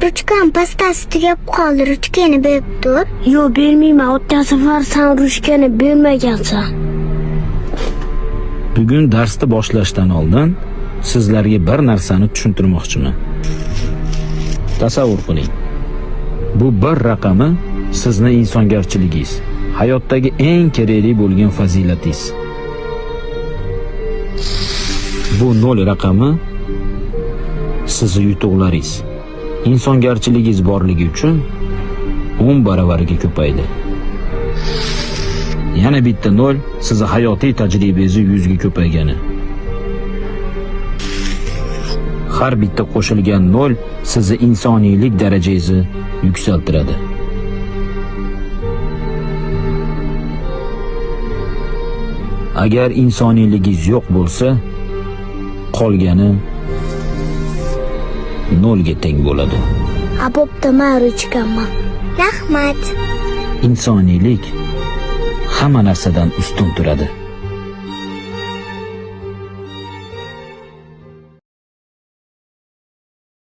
Ruchkam pastasi tugab qoldi. Ruchkani berib tur. Yo'q, bermayman. O'tgan safar sen ruchkani bermagansan. Bugun darsni boshlashdan oldin sizlarga bir narsani tushuntirmoqchiman. Tasavvur qiling. Bu bir raqami sizni insongarchiligingiz, hayotdagi eng kerakli bo'lgan fazilatingiz. Bu 0 raqami sizni yutuqlaringiz. İnsongarchiligingiz borligi uchun 10 baravariga ko'paydi. Yana bitta 0 sizni hayotiy tajribangiz 100 ga ko'paygani. Har bitta qo'shilgan 0 sizni insoniylik darajangizni yuksaltiradi. Agar insoniyligingiz yo'q bo'lsa, qolgani 0 ga teng bo'ladi. Bo'pti, men ruchkamman. Rahmat. Insoniylik hamma narsadan ustun turadi.